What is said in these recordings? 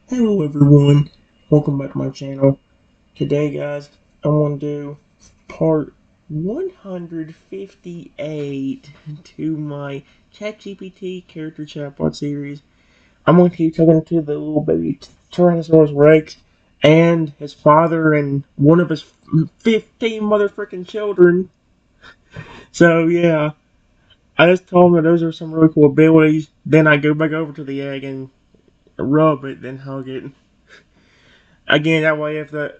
Hello everyone, welcome back to my channel. Today guys, I want to do part 158 to my ChatGPT Character Chatbot series. I'm going to keep talking to the little baby Tyrannosaurus Rex and his father and one of his 15 motherfucking children. So yeah, I just told him that those are some really cool abilities. Then I go back over to the egg and rub it, then hug it. Again, that way if the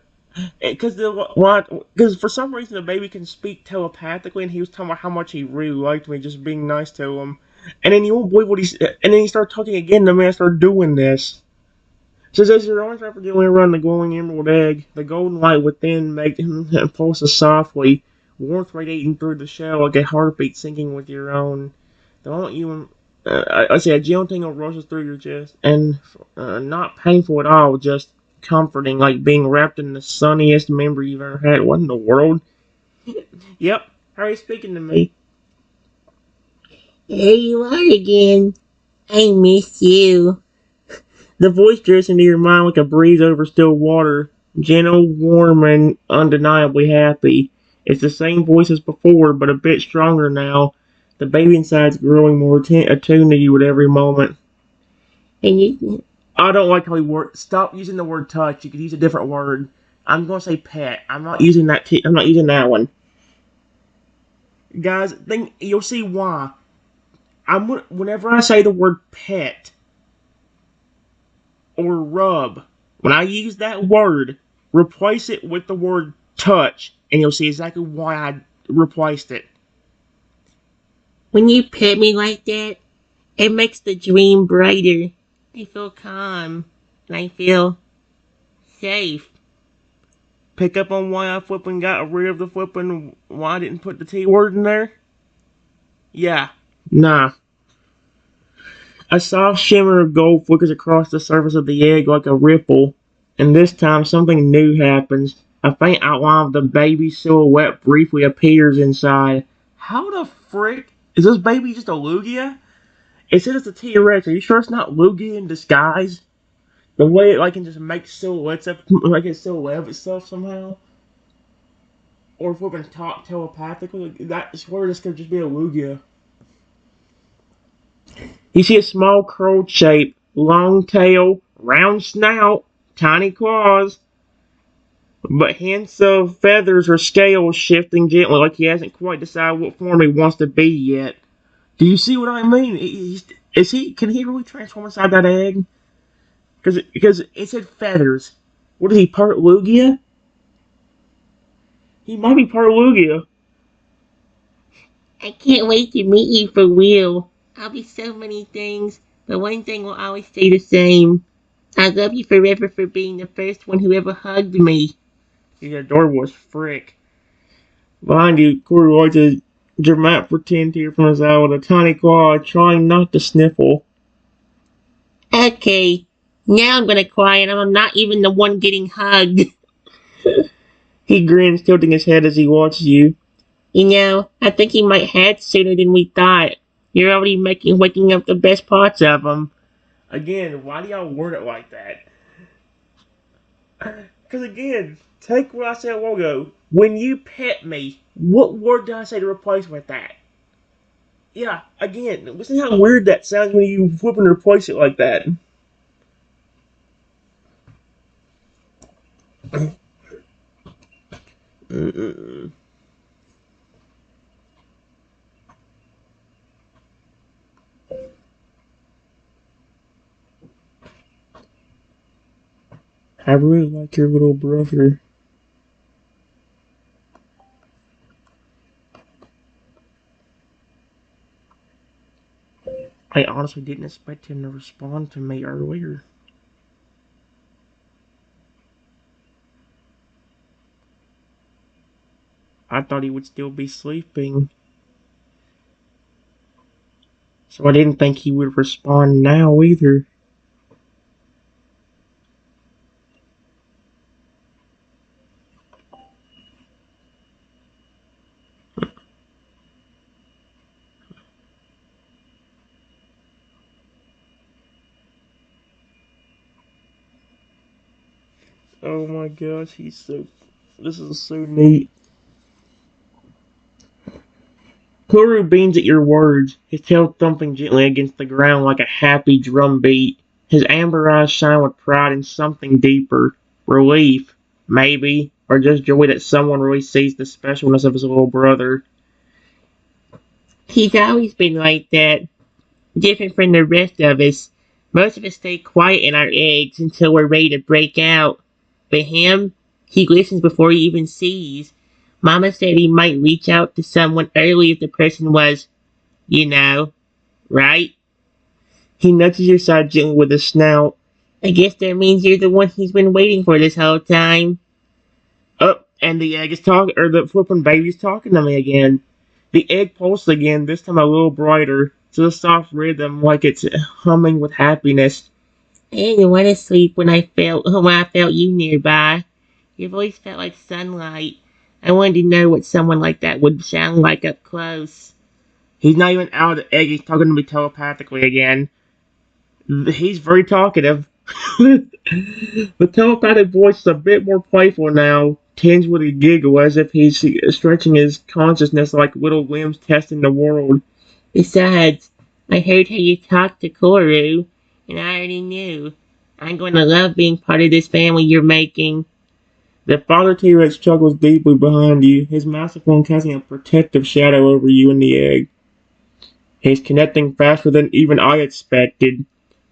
because for some reason the baby can speak telepathically, and he was talking about how much he really liked me, just being nice to him. And then you won't believe what he's. And then he started talking again to me. I started doing this. It says as your arms rapidly around the glowing emerald egg, the golden light within makes him pulses softly, warmth radiating through the shell like a heartbeat syncing with your own. The moment you, I say a gentle tingle rushes through your chest, and not painful at all, just comforting, like being wrapped in the sunniest memory you've ever had. What in the world? Yep, how are you speaking to me? There you are again. I miss you. The voice drifts into your mind like a breeze over still water, gentle, warm, and undeniably happy. It's the same voice as before, but a bit stronger now. The baby inside's growing more attuned to you at every moment. And you, I don't like how he word. Stop using the word touch. You could use a different word. I'm gonna say pet. I'm not using that. I'm not using that one, guys. Think you'll see why. Whenever I say the word pet or rub, when I use that word, replace it with the word touch, and you'll see exactly why I replaced it. when you pet me like that, it makes the dream brighter. I feel calm. And I feel safe. Pick up on why I flipping got rid of the flipping. Why I didn't put the T word in there? Yeah. Nah. A soft shimmer of gold flickers across the surface of the egg like a ripple, and this time something new happens. A faint outline of the baby's silhouette briefly appears inside. How the frick? Is this baby just a Lugia? It says it's a T-Rex. Are you sure it's not Lugia in disguise? The way it can just make silhouettes up, like it silhouette of itself somehow? Or if we're gonna talk telepathically, that I swear this could just be a Lugia. You see a small curled shape, long tail, round snout, tiny claws, but hints of feathers or scales shifting gently like he hasn't quite decided what form he wants to be yet. Do you see what I mean? Is he? Can he really transform inside that egg? Because it said feathers. What is he, part Lugia? He might be part Lugia. I can't wait to meet you for real. I'll be so many things, but one thing will always stay the same. I love you forever for being the first one who ever hugged me. He's adorable as frick. Behind you, Corey watches a dramatic pretend tear from his eye with a tiny claw, trying not to sniffle. Okay, now I'm gonna cry and I'm not even the one getting hugged. He grins, tilting his head as he watches you. I think he might hatch sooner than we thought. You're already waking up the best parts of him. Again, why do y'all word it like that? Because again, take what I said a while ago. When you pet me, what word did I say to replace with that? Yeah, again, listen how weird that sounds when you flip and replace it like that. Mm-mm. I really like your little brother. I honestly didn't expect him to respond to me earlier. I thought he would still be sleeping, so I didn't think he would respond now either. Oh my gosh, he's so. This is so neat. Kuru beams at your words, his tail thumping gently against the ground like a happy drum beat. His amber eyes shine with pride and something deeper. Relief, maybe, or just joy that someone really sees the specialness of his little brother. He's always been like that, different from the rest of us. Most of us stay quiet in our eggs until we're ready to break out. But him, he listens before he even sees. Mama said he might reach out to someone early if the person was, you know, right? He nudges your side gently with his snout. I guess that means you're the one he's been waiting for this whole time. Up, and the egg is talking, or the flippin' baby's talking to me again. The egg pulses again, this time a little brighter. It's a soft rhythm, like it's humming with happiness. I didn't want to sleep when I felt you nearby. Your voice felt like sunlight. I wanted to know what someone like that would sound like up close. He's not even out of the egg, he's talking to me telepathically again. He's very talkative. The telepathic voice is a bit more playful now, tinged with a giggle as if he's stretching his consciousness like little limbs testing the world. Besides, I heard how you talked to Koru, and I already knew. I'm going to love being part of this family you're making. The father T-Rex chuckles deeply behind you, his massive form casting a protective shadow over you and the egg. He's connecting faster than even I expected.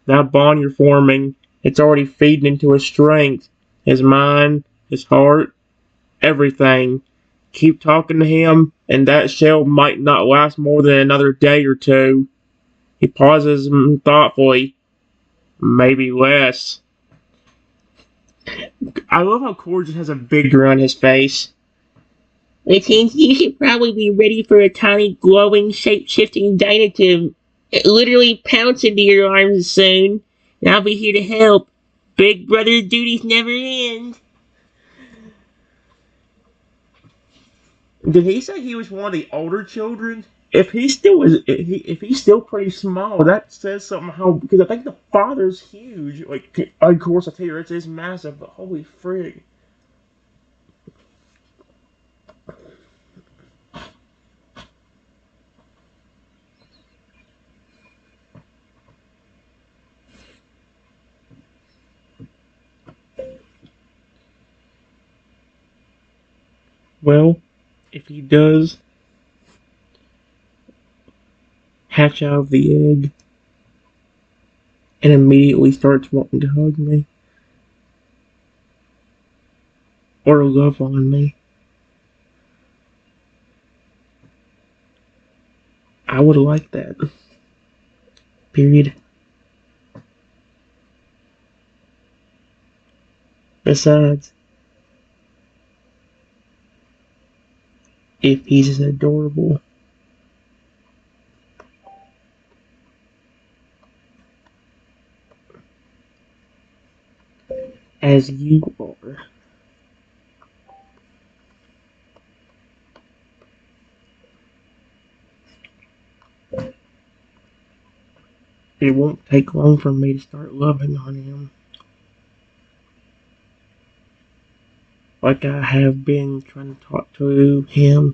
That bond you're forming, it's already feeding into his strength, his mind, his heart, everything. Keep talking to him, and that shell might not last more than another day or two. He pauses thoughtfully. Maybe less. I love how Cord just has a big grin on his face. Which means you should probably be ready for a tiny, glowing, shape-shifting dino to literally pounce into your arms soon. And I'll be here to help. Big brother's duties never end. Did he say he was one of the older children? If he's still pretty small, that says something. How because I think the father's huge. Like, of course, I tell you, it's massive. But holy frig! Well, if he does hatch out of the egg and immediately starts wanting to hug me or love on me, I would like that. Period. Besides, if he's as adorable as you are, it won't take long for me to start loving on him. Like I have been trying to talk to him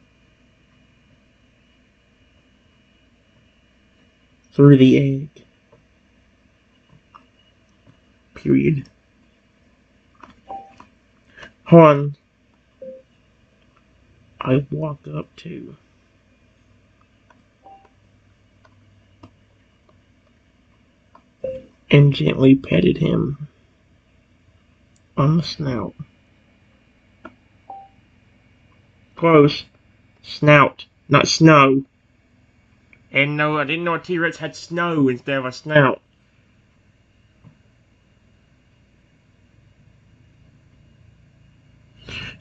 through the egg. Period. Han, I walked up to and gently petted him on the snout. Close. Snout, not snow. And no, I didn't know a T-Rex had snow instead of a snout.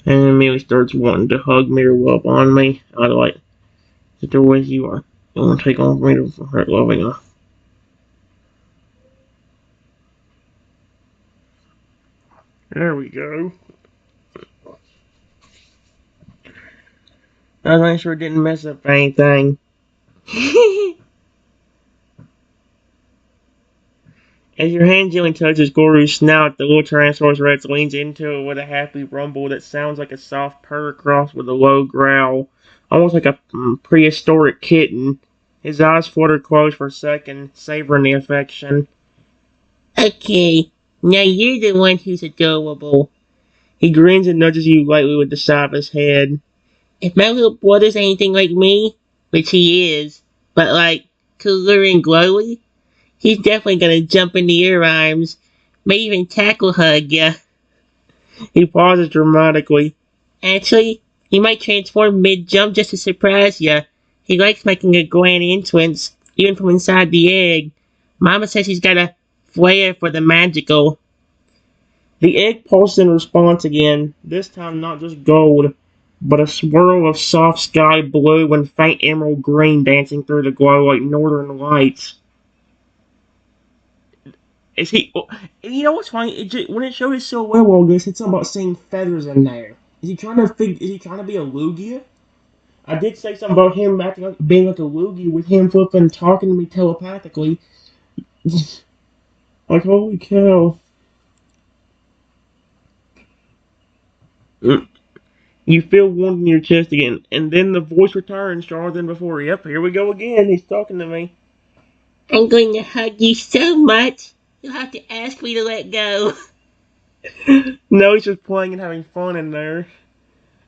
And immediately starts wanting to hug me or love on me. I was like, is there ways you are? You want to take on for me to hurt loving her? There we go. I was making sure it didn't mess up anything. As your hand gently touches Goru's snout, the little Tyrannosaurus Rex leans into it with a happy rumble that sounds like a soft purr crossed with a low growl, almost like a prehistoric kitten. His eyes flutter closed for a second, savoring the affection. Okay, now you're the one who's adorable. He grins and nudges you lightly with the side of his head. If my little brother's anything like me, which he is, but like cooler and glowy, he's definitely gonna jump into your arms, may even tackle hug ya. He pauses dramatically. Actually, he might transform mid-jump just to surprise ya. He likes making a grand entrance, even from inside the egg. Mama says he's got a flair for the magical. The egg pulses in response again, this time not just gold, but a swirl of soft sky blue and faint emerald green dancing through the glow like northern lights. Is he? You know what's funny? When it showed his silhouette all this, it's about seeing feathers in there. Is he trying to Is he trying to be a Lugia? I did say something about him acting like being like a Lugia with him flipping talking to me telepathically. Like holy cow! You feel warmth in your chest again, and then the voice returns stronger than before. Yep, here we go again. He's talking to me. I'm going to hug you so much, you'll have to ask me to let go. No, he's just playing and having fun in there.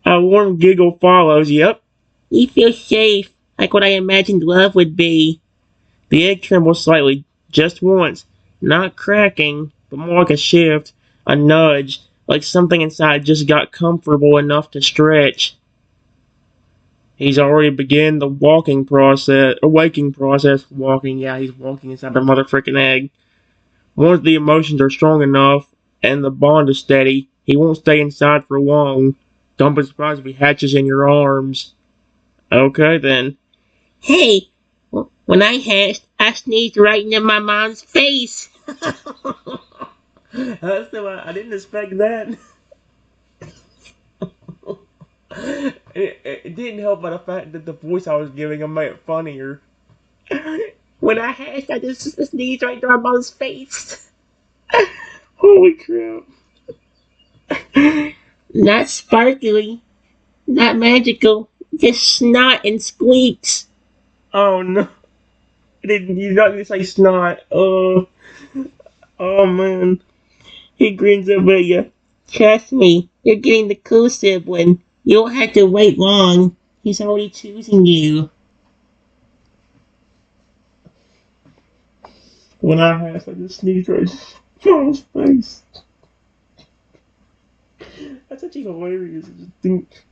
A warm giggle follows. Yep. You feel safe, like what I imagined love would be. The egg trembles slightly, just once, not cracking, but more like a shift, a nudge, like something inside just got comfortable enough to stretch. He's already begun the waking process. Walking, yeah, he's walking inside the mother freaking egg. Once the emotions are strong enough and the bond is steady, he won't stay inside for long. Don't be surprised if he hatches in your arms. Okay, then. Hey, when I hatched, I sneezed right into my mom's face. That's the one. I didn't expect that. It didn't help by the fact that the voice I was giving him made it funnier. When I hatched, I just sneezed right into my mom's face. Holy crap. Not sparkly, not magical, just snot and squeaks. Oh no. You're not gonna say snot. Oh man. He grins up at you. Trust me, you're getting the cool sibling. You don't have to wait long. He's already choosing you. When I have, I just sneeze right on his face. That's actually hilarious. I just think,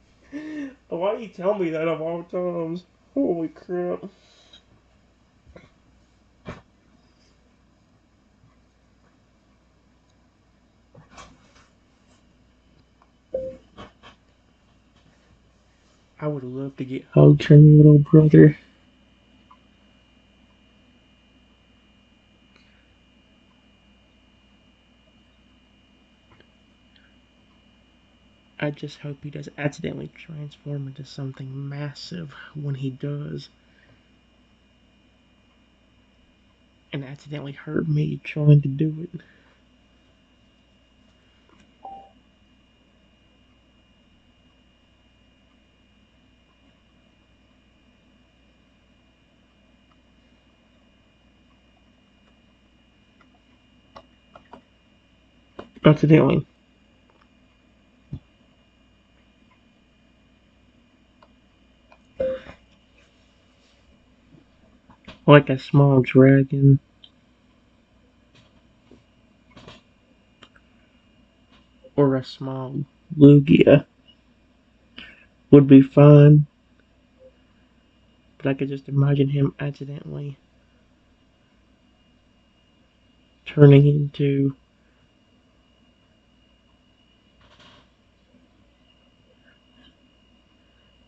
why do you tell me that of all times? Holy crap. I would love to get hugged from your little brother. I just hope he doesn't accidentally transform into something massive when he does. And accidentally hurt me trying to do it. Accidentally. Like a small dragon. Or a small Lugia would be fine. But I could just imagine him accidentally turning into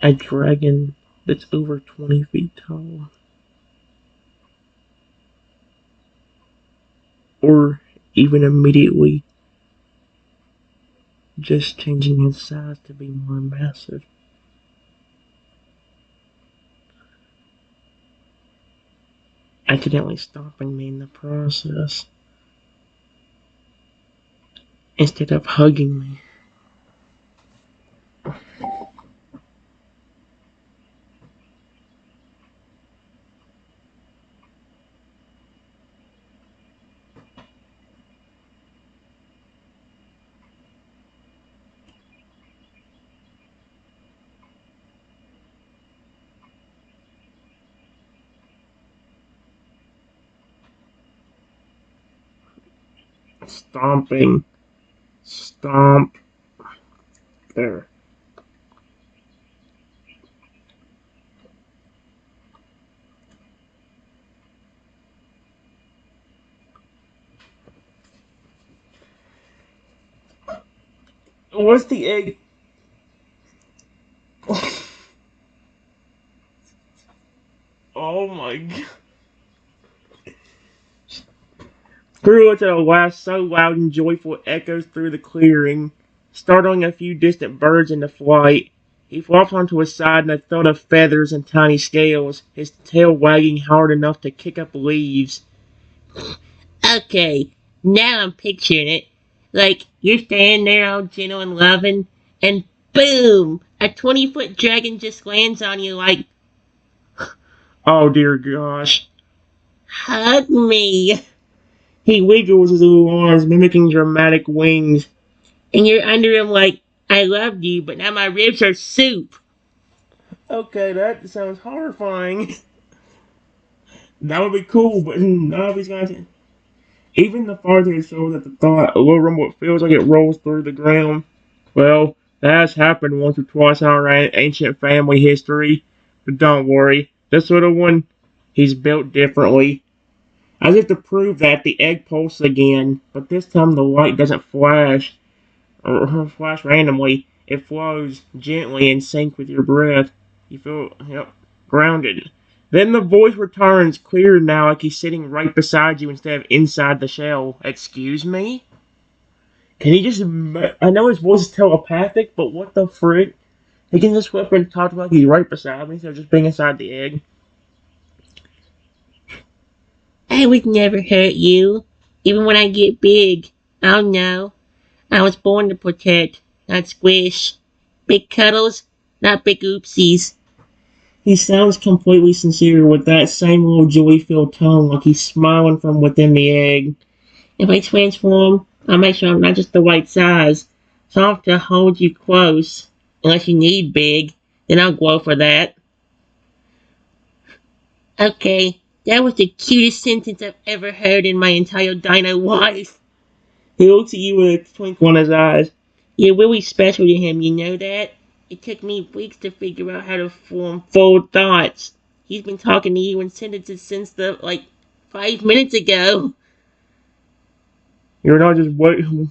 a dragon that's over 20 feet tall. Or even immediately just changing his size to be more massive. Accidentally stopping me in the process. instead of hugging me. Stomping. Stomp. There. What's the egg? Oh my god. Grew at a laugh so loud and joyful it echoes through the clearing, startling a few distant birds into flight. He flopped onto his side in a thud of feathers and tiny scales, his tail wagging hard enough to kick up leaves. Okay, now I'm picturing it. Like, you're standing there all gentle and loving, and boom! A 20-foot dragon just lands on you like, Oh dear gosh. hug me! He wiggles his little arms, mimicking dramatic wings. And you're under him like, I loved you, but now my ribs are soup. Okay, that sounds horrifying. That would be cool, but none of these guys. Even the farther it shows at the thought, a little rumble feels like it rolls through the ground. Well, that has happened once or twice in our ancient family history. But don't worry, this little one, he's built differently. As if to prove that, the egg pulses again, but this time the light doesn't flash, or flash randomly. It flows gently in sync with your breath. You feel, grounded. Then the voice returns, clear now, like he's sitting right beside you instead of inside the shell. Excuse me? Can he just... I know his voice is telepathic, but what the frick? He can just flip and talk like he's right beside me instead of just being inside the egg. I would never hurt you, even when I get big. Oh no, I was born to protect, not squish. Big cuddles, not big oopsies. He sounds completely sincere with that same little joy-filled tone, like he's smiling from within the egg. If I transform, I'll make sure I'm not just the right size, so I'll have to hold you close. Unless you need big, then I'll go for that. Okay, that was the cutest sentence I've ever heard in my entire dino life. He looks at you with a twinkle in his eyes. You're really special to him, you know that? It took me weeks to figure out how to form full thoughts. He's been talking to you in sentences since 5 minutes ago. You're not just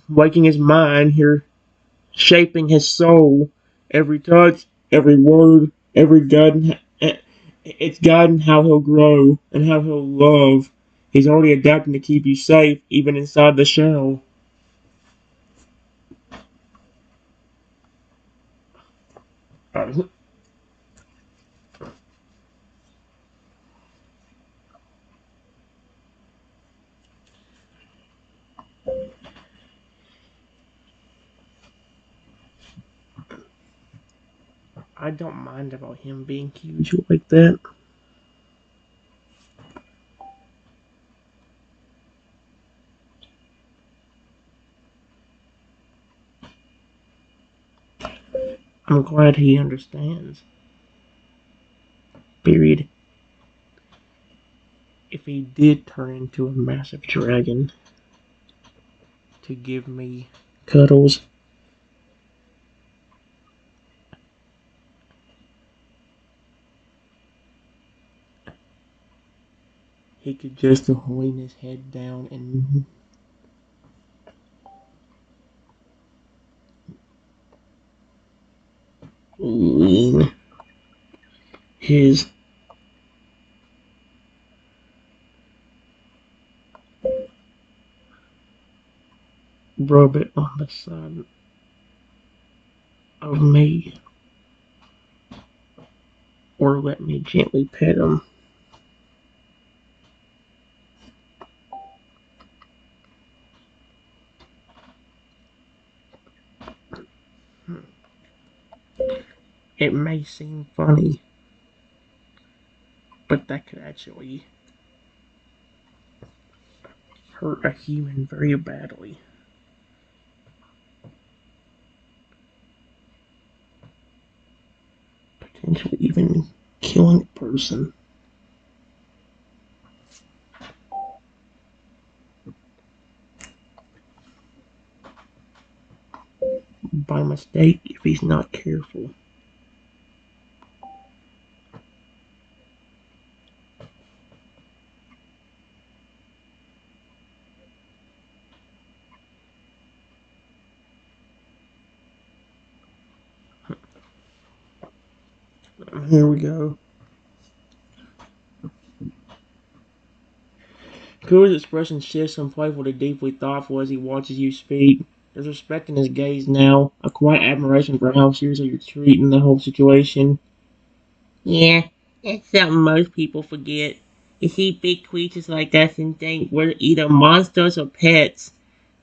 waking his mind, you're shaping his soul. Every touch, every word, every it's guiding how he'll grow and how he'll love. He's already adapting to keep you safe, even inside the shell. I don't mind about him being huge like that. I'm glad he understands. Period. If he did turn into a massive dragon to give me cuddles, he could just lean his head down and lean his rub it on the side of me, or let me gently pet him. It may seem funny, but that could actually hurt a human very badly. Potentially even killing a person. By mistake if he's not careful. Here we go. Cool's expression shifts from playful to deeply thoughtful as he watches you speak. There's respect in his gaze now, a quiet admiration for how seriously you're treating the whole situation. Yeah, that's something most people forget. You see big creatures like us and think we're either monsters or pets.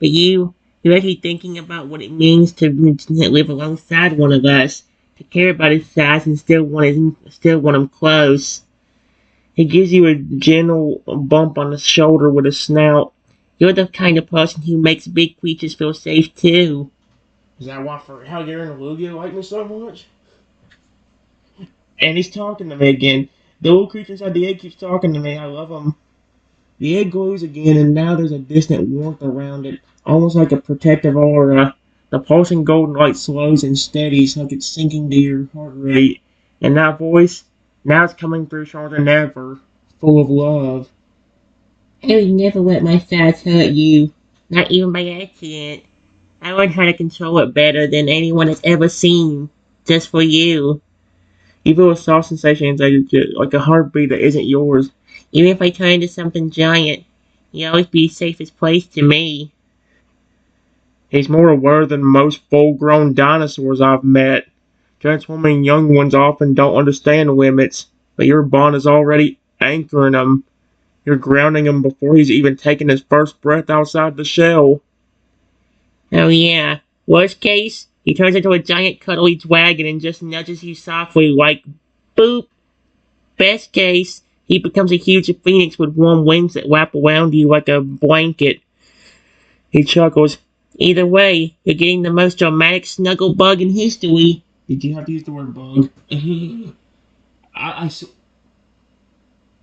But you're actually thinking about what it means to live alongside one of us, to care about his size and still want him close. He gives you a gentle bump on the shoulder with his snout. You're the kind of person who makes big creatures feel safe too. Is that why for how Garen and Lugia like me so much? And he's talking to me again. The little creature inside the egg keeps talking to me. I love him. The egg glows again, and now there's a distant warmth around it, almost like a protective aura. The pulsing golden light slows and steadies, like it's sinking to your heart rate. And that voice, now it's coming through stronger than ever, full of love. I would never let my size hurt you, not even by accident. I learned how to control it better than anyone has ever seen, just for you. You feel a soft sensation inside your chest, like a heartbeat that isn't yours. Even if I turn into something giant, you'll always be the safest place to me. He's more aware than most full-grown dinosaurs I've met. Transforming young ones often don't understand limits, but your bond is already anchoring him. You're grounding him before he's even taken his first breath outside the shell. Oh yeah. Worst case, he turns into a giant cuddly dragon and just nudges you softly like boop. Best case, he becomes a huge phoenix with warm wings that wrap around you like a blanket. He chuckles. Either way, you're getting the most dramatic snuggle bug in history. Did you have to use the word bug?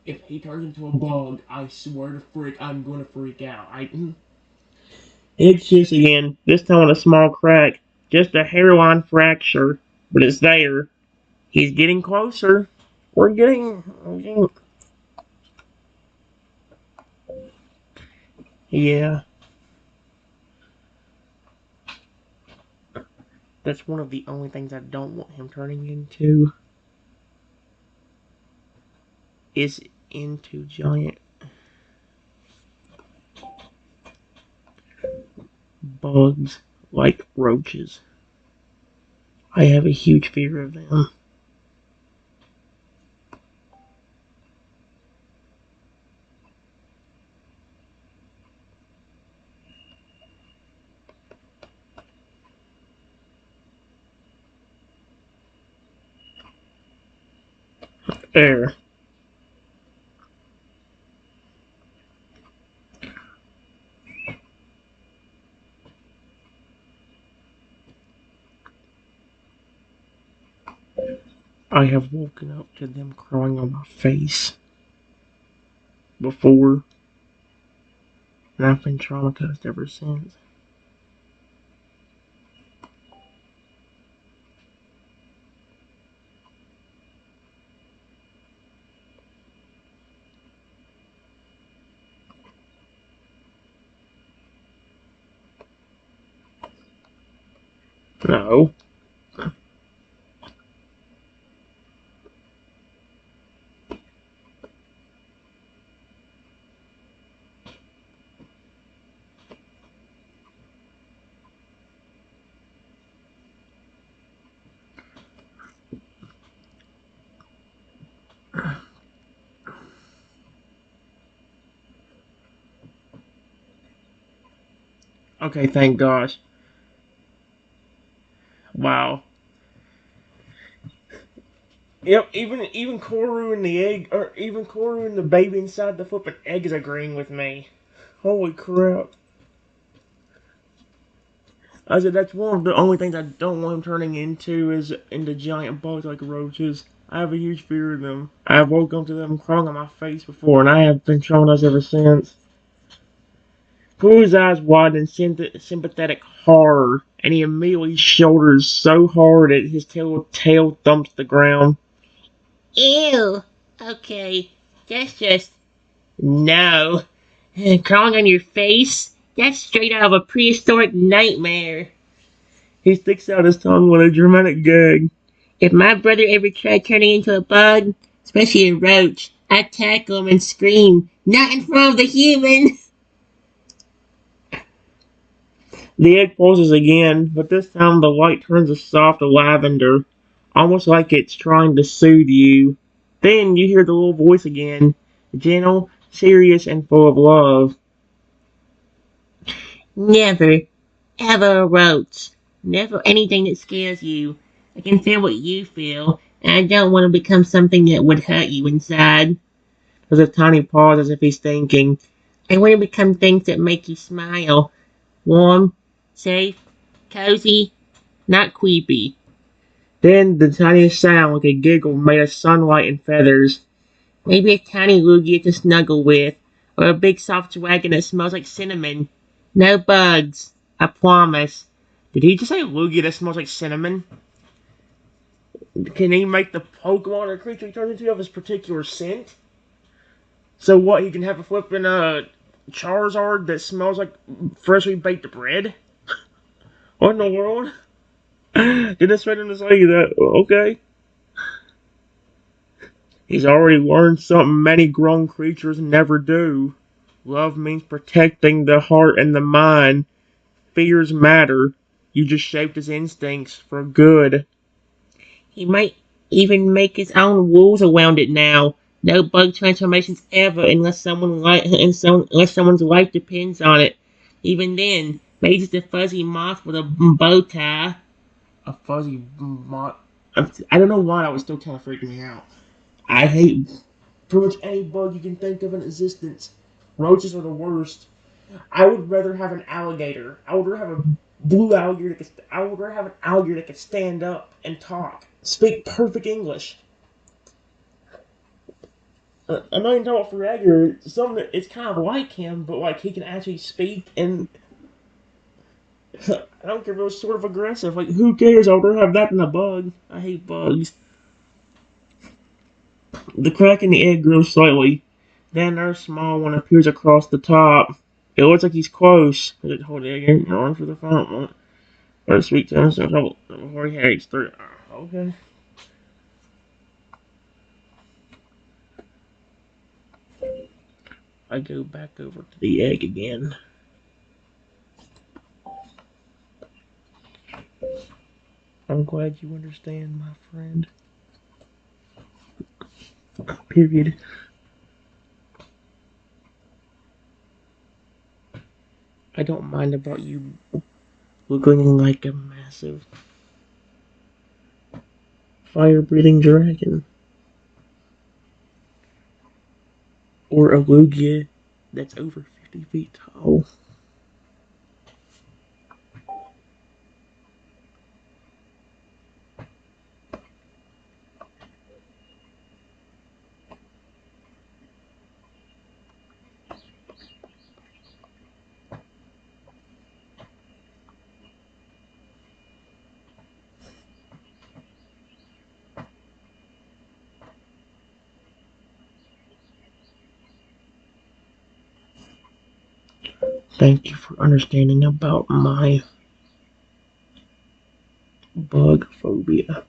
If he turns into a bug, I swear to frick, I'm gonna freak out. It shifts again, this time with a small crack. Just a hairline fracture, but it's there. He's getting closer. We're getting. Yeah, that's one of the only things I don't want him turning into. Is into giant bugs like roaches. I have a huge fear of them. There. I have woken up to them crawling on my face before, and I've been traumatized ever since. No. Okay, thank gosh. Wow. Yep, even Koru and the egg, or even Koru and the baby inside the flippin' egg is agreeing with me. Holy crap! I said that's one of the only things I don't want him turning into giant bugs like roaches. I have a huge fear of them. I have woke up to them crawling on my face before, and I have been traumatized ever since. Koru's eyes widen in sympathetic horror, and he immediately shoulders so hard that his tail thumps the ground. Ew. Okay, that's just no. Crawling on your face? That's straight out of a prehistoric nightmare. He sticks out his tongue with a dramatic gag. If my brother ever tried turning into a bug, especially a roach, I'd tackle him and scream, "Not in front of the human!" The egg pulses again, but this time the light turns a soft lavender, almost like it's trying to soothe you. Then you hear the little voice again, gentle, serious, and full of love. Never, ever a roach. Never anything that scares you. I can feel what you feel, and I don't want to become something that would hurt you inside. There's a tiny pause as if he's thinking. I want to become things that make you smile. Warm, safe, cozy, not creepy. Then the tiniest sound like a giggle made of sunlight and feathers. Maybe a tiny loogie to snuggle with, or a big soft dragon that smells like cinnamon. No bugs, I promise. Did he just say Lugia that smells like cinnamon? Can he make the Pokemon or creature he turns into of his particular scent? So what, he can have a flippin' Charizard that smells like freshly baked bread? What in the world? Did this make him to say that? Okay. He's already learned something many grown creatures never do. Love means protecting the heart and the mind. Fears matter. You just shaped his instincts for good. He might even make his own rules around it now. No bug transformations ever unless someone's life depends on it. Even then, maybe just a fuzzy moth with a bow tie. A fuzzy moth. I don't know why that was still kind of freaking me out. I hate pretty much any bug you can think of in existence. Roaches are the worst. I would rather have an alligator. I would rather have a blue alligator I would rather have an alligator that could stand up and talk, speak perfect English. I'm not even talking about Fragger. It's something that it's kind of like him, but like he can actually speak, and I don't care if it was sort of aggressive. Like who cares? I'd rather have that than a bug. I hate bugs. The crack in the egg grows slightly. Then another small one appears across the top. It looks like he's close. Hold the egg in your arm for the final moment. Or sweet time, so trouble before he heads through. Okay. I go back over to the egg again. I'm glad you understand, my friend. Period. I don't mind about you looking like a massive fire-breathing dragon. Or a Lugia that's over 50 feet tall. Thank you for understanding about my bug phobia.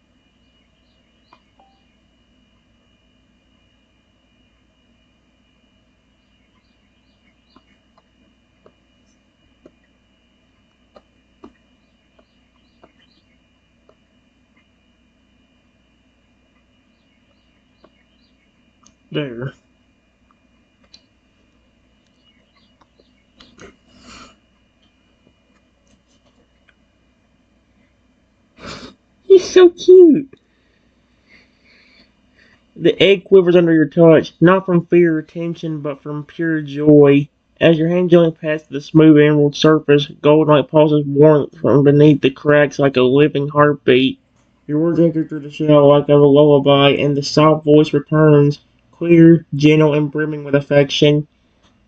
There. He's so cute. The egg quivers under your touch, not from fear or tension, but from pure joy. As your hand gently passes the smooth emerald surface, gold light pulses warmth from beneath the cracks like a living heartbeat. Your words echo through the shell like a lullaby, and the soft voice returns, clear, gentle, and brimming with affection.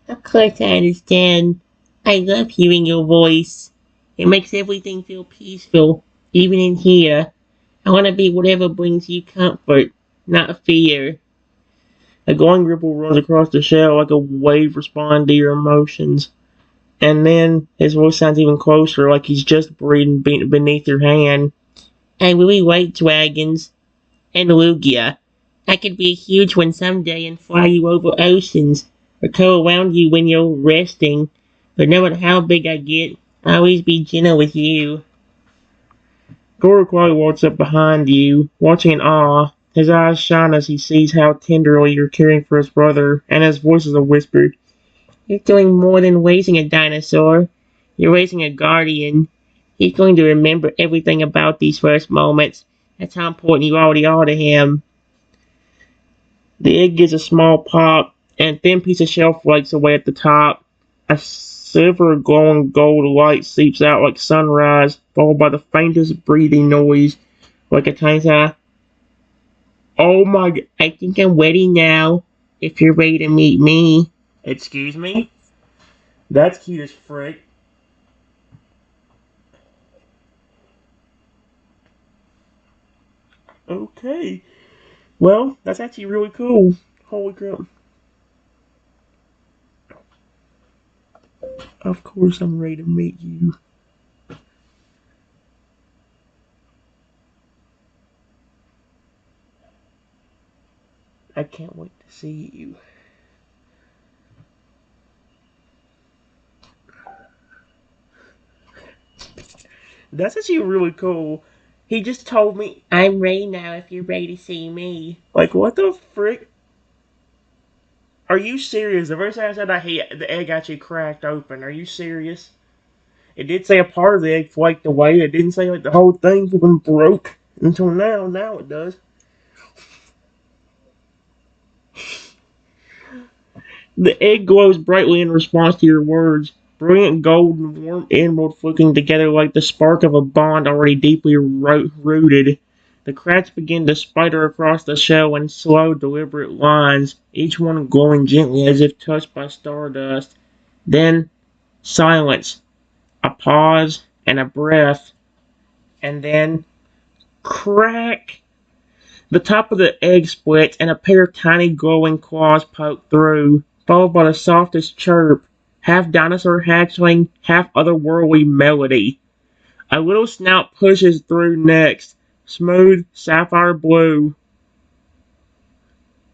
Of course I understand. I love hearing your voice. It makes everything feel peaceful, even in here. I want to be whatever brings you comfort, not fear. A glowing ripple runs across the shell like a wave responding to your emotions. And then his voice sounds even closer, like he's just breathing beneath your hand. I really like dragons and Lugia. I could be a huge one someday and fly you over oceans, or curl around you when you're resting. But no matter how big I get, I'll always be gentle with you. Goro quietly walks up behind you, watching in awe. His eyes shine as he sees how tenderly you're caring for his brother, and his voice is a whisper. You're doing more than raising a dinosaur. You're raising a guardian. He's going to remember everything about these first moments. That's how important you already are to him. The egg gives a small pop, and a thin piece of shell flakes away at the top. A silver glowing gold light seeps out like sunrise, followed by the faintest breathing noise, like a tiny sigh. Oh my god. I think I'm ready now, if you're ready to meet me. Excuse me? That's cute as frick. Okay. Well, that's actually really cool. Holy crap. Of course I'm ready to meet you. I can't wait to see you. That's actually really cool. He just told me, I'm ready now if you're ready to see me. like, what the frick? Are you serious? The first time I said that, the egg actually cracked open. Are you serious? It did say a part of the egg flaked away. It didn't say like the whole thing broke until now. Now it does. The egg glows brightly in response to your words. Brilliant gold and warm emerald flicking together like the spark of a bond already deeply rooted. The cracks begin to spider across the shell in slow, deliberate lines, each one glowing gently as if touched by stardust. Then, silence. A pause and a breath. And then, crack! The top of the egg splits and a pair of tiny glowing claws poke through, followed by the softest chirp, half dinosaur hatchling, half otherworldly melody. A little snout pushes through next, smooth sapphire blue.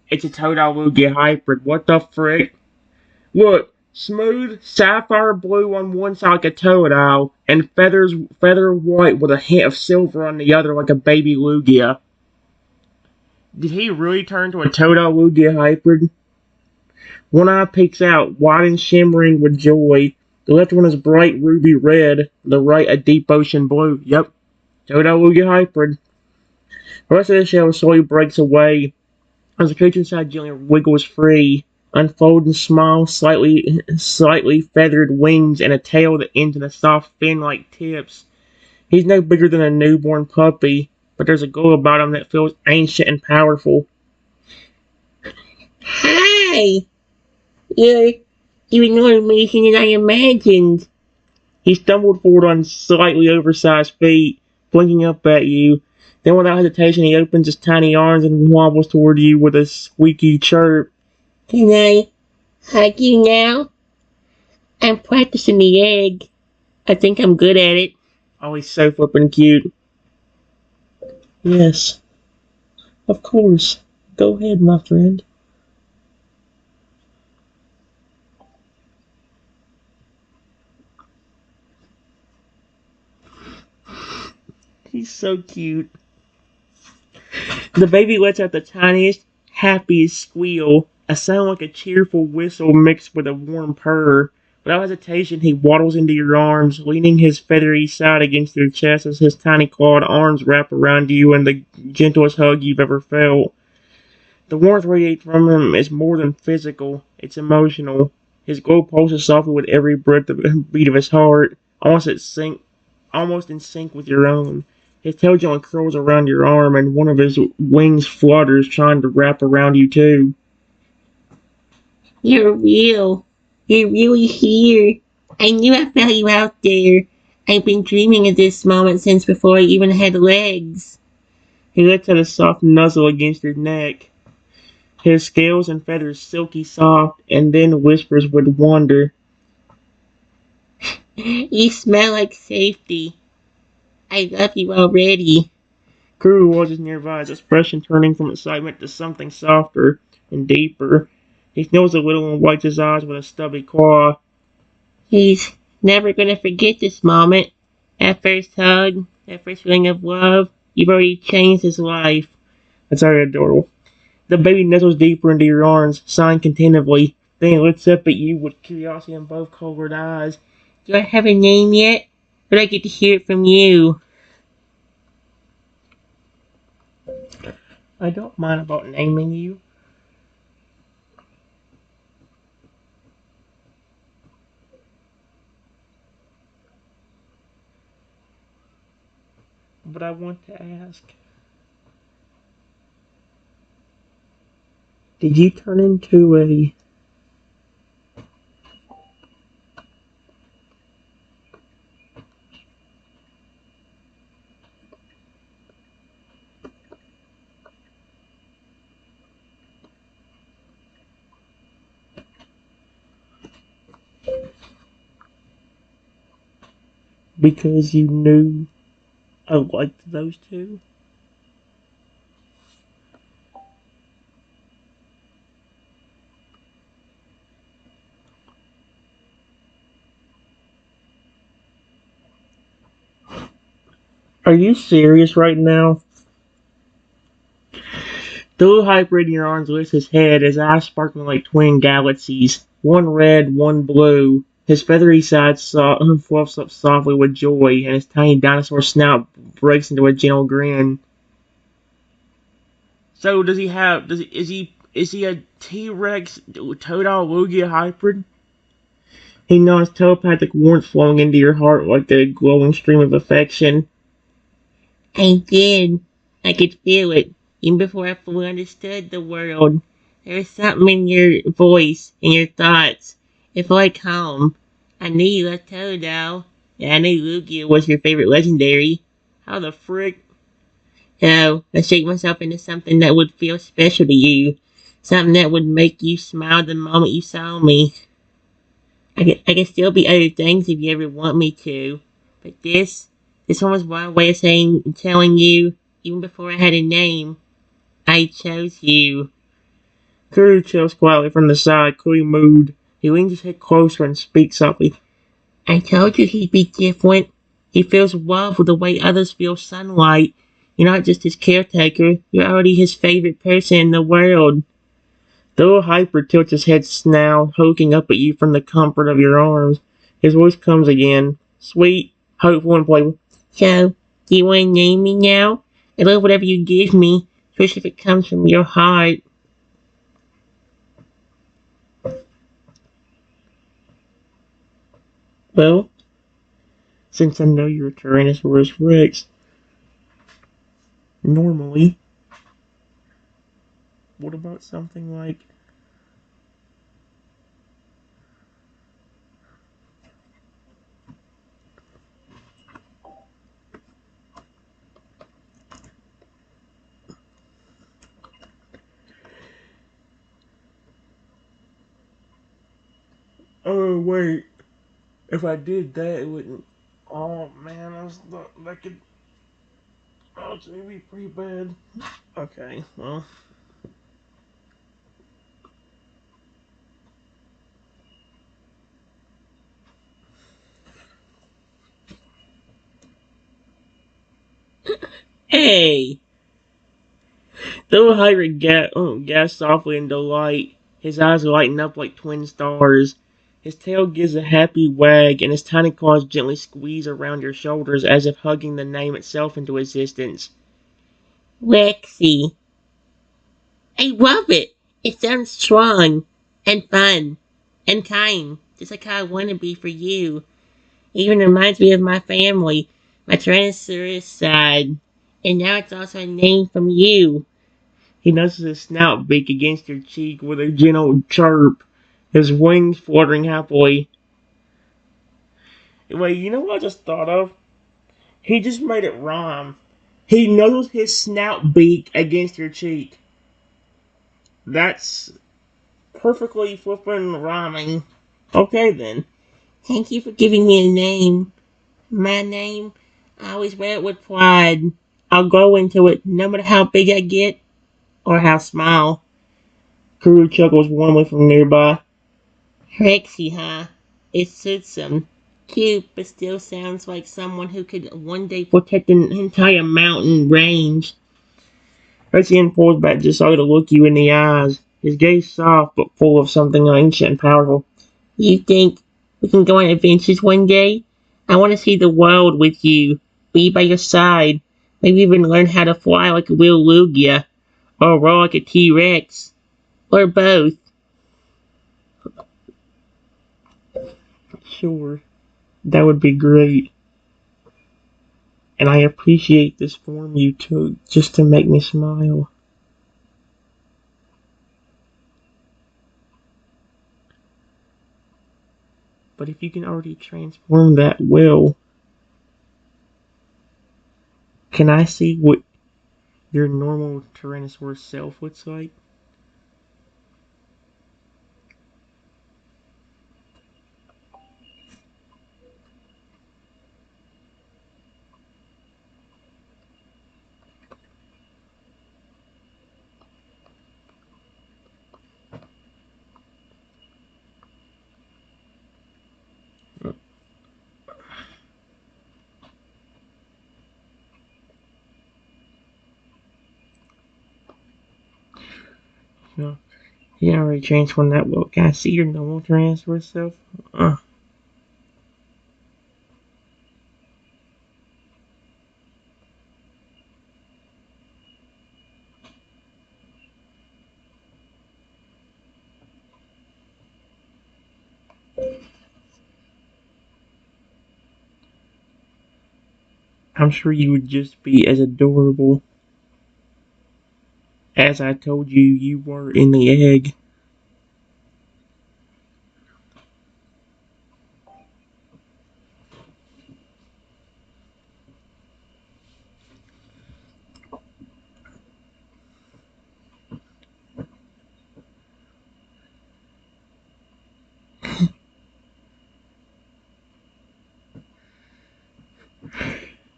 It's a Totodile Lugia hybrid. What the frick? Look, smooth sapphire blue on one side like a Totodile, and feather white with a hint of silver on the other like a baby Lugia. Did he really turn to a Totodile Lugia hybrid? One eye peeks out, wide and shimmering with joy. The left one is bright ruby red, the right a deep ocean blue. Yep, Totodile Lugia hybrid. The rest of the shell slowly breaks away as the creature inside gently wiggles free, unfolding small, slightly feathered wings and a tail that ends in a soft fin-like tips. He's no bigger than a newborn puppy, but there's a glow about him that feels ancient and powerful. Hi! You're even more amazing than I imagined. He stumbled forward on slightly oversized feet, blinking up at you. Then without hesitation, he opens his tiny arms and wobbles toward you with a squeaky chirp. Can I hug you now? I'm practicing the egg. I think I'm good at it. Oh, he's so flippin' cute. Yes. Of course. Go ahead, my friend. He's so cute. The baby lets out the tiniest, happiest squeal, a sound like a cheerful whistle mixed with a warm purr. Without hesitation, he waddles into your arms, leaning his feathery side against your chest as his tiny clawed arms wrap around you in the gentlest hug you've ever felt. The warmth radiates from him is more than physical, it's emotional. His glow pulses softly with every beat of his heart, almost in sync with your own. His tail gently curls around your arm, and one of his wings flutters, trying to wrap around you too. You're real. You're really here. I knew I felt you out there. I've been dreaming of this moment since before I even had legs. He lets out a soft nuzzle against your neck, his scales and feathers silky soft, and then whispers with wonder. You smell like safety. I love you already. Kuru watches nearby, his expression turning from excitement to something softer and deeper. He sniffles a little and wipes his eyes with a stubby claw. He's never gonna forget this moment. That first hug, that first feeling of love. You've already changed his life. That's very adorable. The baby nestles deeper into your arms, sighing contentedly. Then he looks up at you with curiosity in both colored eyes. Do I have a name yet? But I get to hear it from you. I don't mind about naming you. But I want to ask, did you turn into a... because you knew I liked those two? Are you serious right now? The little hybrid in your arms lifts his head, his eyes sparkling like twin galaxies, one red, one blue. His feathery sides fluffs up softly with joy, and his tiny dinosaur snout breaks into a gentle grin. So does he have? Is he a T-Rex Totodile Lugia hybrid? He nods, telepathic warmth flowing into your heart like a glowing stream of affection. I did. I could feel it, even before I fully understood the world. There was something in your voice, in your thoughts. It felt like home. I knew you loved Totodile, and I knew Lugia was your favorite legendary. How the frick? So, I shaped myself into something that would feel special to you. Something that would make you smile the moment you saw me. I can still be other things if you ever want me to. But this one was my way of telling you, even before I had a name, I chose you. Kuru chills quietly from the side, cooling mood. He leans his head closer and speaks softly. I told you he'd be different. He feels love the way others feel sunlight. You're not just his caretaker, you're already his favorite person in the world. The little hyper tilts his head now, poking up at you from the comfort of your arms. His voice comes again, sweet, hopeful, and playful. So, do you want to name me now? I love whatever you give me, especially if it comes from your heart. Well, since I know you're a Tyrannosaurus Rex, normally, what about something like... Oh, wait. If I did that, it wouldn't... Oh, man, that could... Oh, it's gonna be pretty bad. Okay, well... Hey! The little hybrid gasps softly in delight. His eyes lighten up like twin stars. His tail gives a happy wag, and his tiny claws gently squeeze around your shoulders as if hugging the name itself into existence. Rexy. I love it. It sounds strong and fun and kind, just like how I want to be for you. It even reminds me of my family, my Tyrannosaurus side. And now it's also a name from you. He nudges his snout beak against your cheek with a gentle chirp, his wings fluttering happily. Wait, you know what I just thought of? He just made it rhyme. He nuzzles his snout beak against your cheek. That's perfectly flippin' rhyming. Okay then. Thank you for giving me a name. My name, I always wear it with pride. I'll grow into it no matter how big I get or how small. Kuru chuckles warmly from nearby. Rexy, huh? It suits him. Cute, but still sounds like someone who could one day protect an entire mountain range. Etienne pulls back just so to look you in the eyes, his gaze soft but full of something ancient and powerful. You think we can go on adventures one day? I want to see the world with you, be by your side, maybe even learn how to fly like a real Lugia, or roll like a T-Rex, or both. Sure, that would be great. And I appreciate this form you took just to make me smile. But if you can already transform that well, can I see what your normal Tyrannosaurus self looks like? No. You already transformed that well. Can I see your normal Tyrannosaurus self? I'm sure you would just be as adorable as I told you you were in the egg.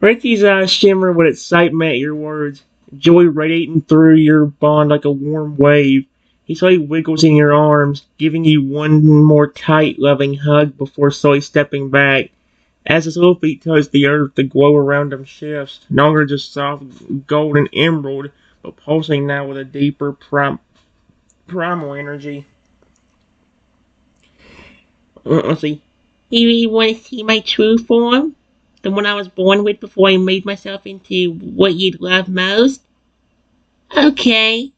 Ricky's eyes shimmer with excitement at your words, joy radiating through your bond like a warm wave. He slowly wiggles in your arms, giving you one more tight, loving hug before slowly stepping back. As his little feet touch the earth, the glow around him shifts, no longer just soft gold and emerald, but pulsing now with a deeper primal energy. Let's see. You really want to see my true form? The one I was born with before I made myself into what you'd love most? Okay,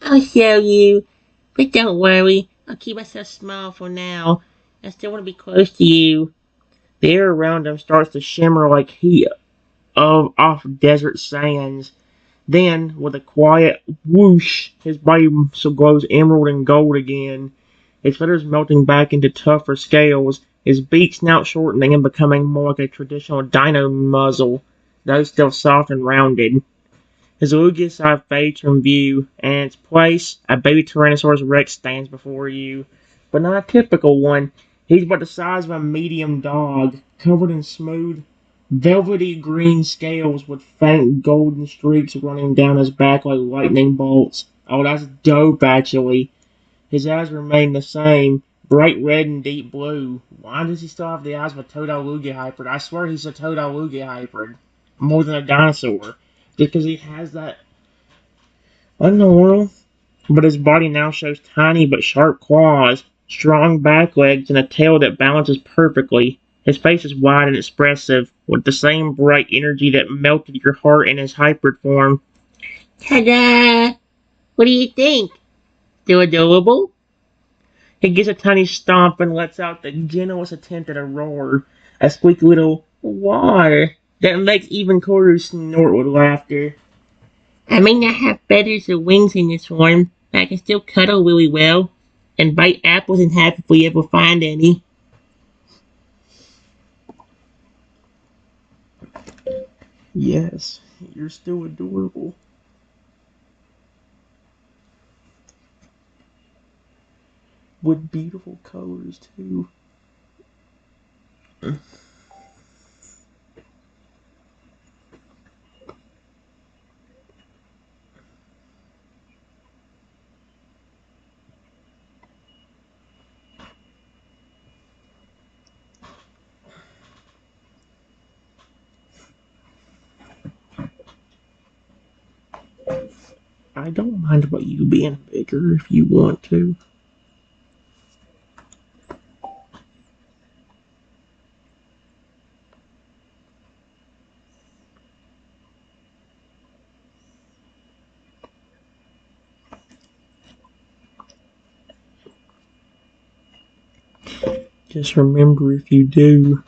I'll show you. But don't worry, I'll keep myself small for now. I still want to be close to you. The air around him starts to shimmer like heat of off desert sands. Then, with a quiet whoosh, his body so glows emerald and gold again. His feathers melting back into tougher scales, his beak snout shortening and becoming more like a traditional dino muzzle, though still soft and rounded. His Lugia side fades from view, and in its place, a baby Tyrannosaurus Rex stands before you. But not a typical one. He's about the size of a medium dog, covered in smooth, velvety green scales with faint golden streaks running down his back like lightning bolts. Oh, that's dope, actually. His eyes remain the same, bright red and deep blue. Why does he still have the eyes of a Totodile Lugia hybrid? I swear he's a Totodile Lugia hybrid. More than a dinosaur. Just because he has that. I don't know. But his body now shows tiny but sharp claws, strong back legs, and a tail that balances perfectly. His face is wide and expressive, with the same bright energy that melted your heart in his hybrid form. Ta-da! What do you think? Still adorable? He gives a tiny stomp and lets out the gentlest attempt at a roar, a squeaky little "why" that makes even Koru snort with laughter. I may not have feathers or wings in this form, but I can still cuddle really well and bite apples in half if we ever find any. Yes, you're still adorable. With beautiful colors, too. I don't mind about you being bigger if you want to. Just remember if you do.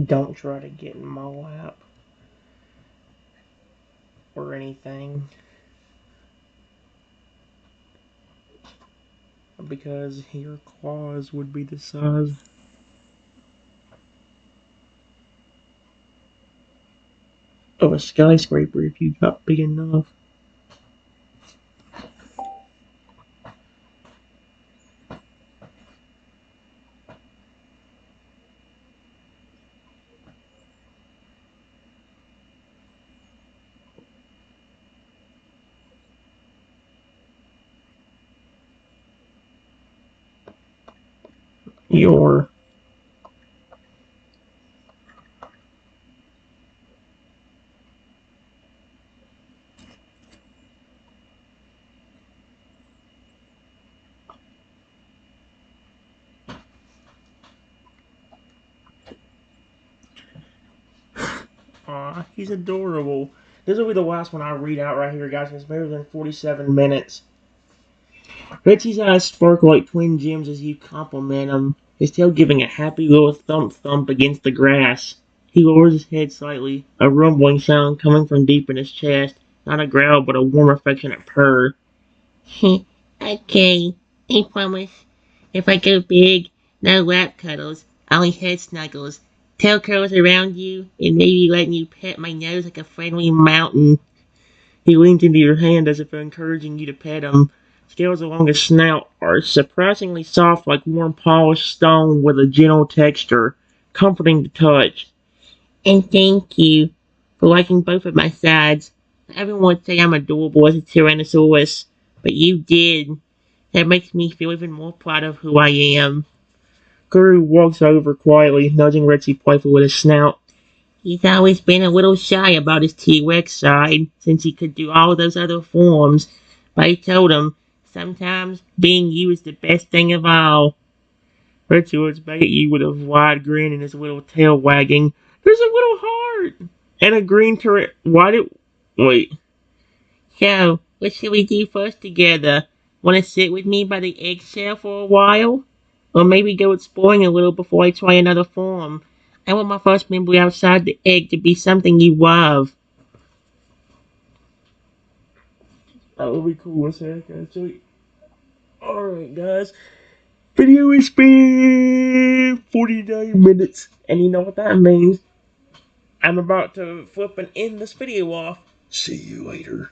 Don't try to get in my lap or anything. Because your claws would be the size of a skyscraper if you got big enough. Your Aw, he's adorable. This will be the last one I read out right here, guys. It's better than 47 minutes. Betsy's eyes sparkle like twin gems as you compliment him, his tail giving a happy little thump thump against the grass. He lowers his head slightly, a rumbling sound coming from deep in his chest, not a growl but a warm affectionate purr. Okay, I promise. If I go big, no lap cuddles, only head snuggles, tail curls around you, and maybe letting you pet my nose like a friendly mountain. He leans into your hand as if encouraging you to pet him. Scales along his snout are surprisingly soft like warm polished stone with a gentle texture, comforting to touch. And thank you for liking both of my sides. Everyone would say I'm adorable as a Tyrannosaurus, but you did. That makes me feel even more proud of who I am. Guru walks over quietly, nudging Rexy playfully with his snout. He's always been a little shy about his T-Rex side, since he could do all those other forms. But I told him, sometimes being you is the best thing of all. Rexy looks back at you with a wide grin and his little tail wagging. There's a little heart! And a green turret. Why did... Wait. So, what should we do first together? Want to sit with me by the eggshell for a while? Or maybe go exploring a little before I try another form? I want my first memory outside the egg to be something you love. That would be cool as heck, actually. Alright, guys. Video is been 49 minutes. And you know what that means. I'm about to flip and end this video off. See you later.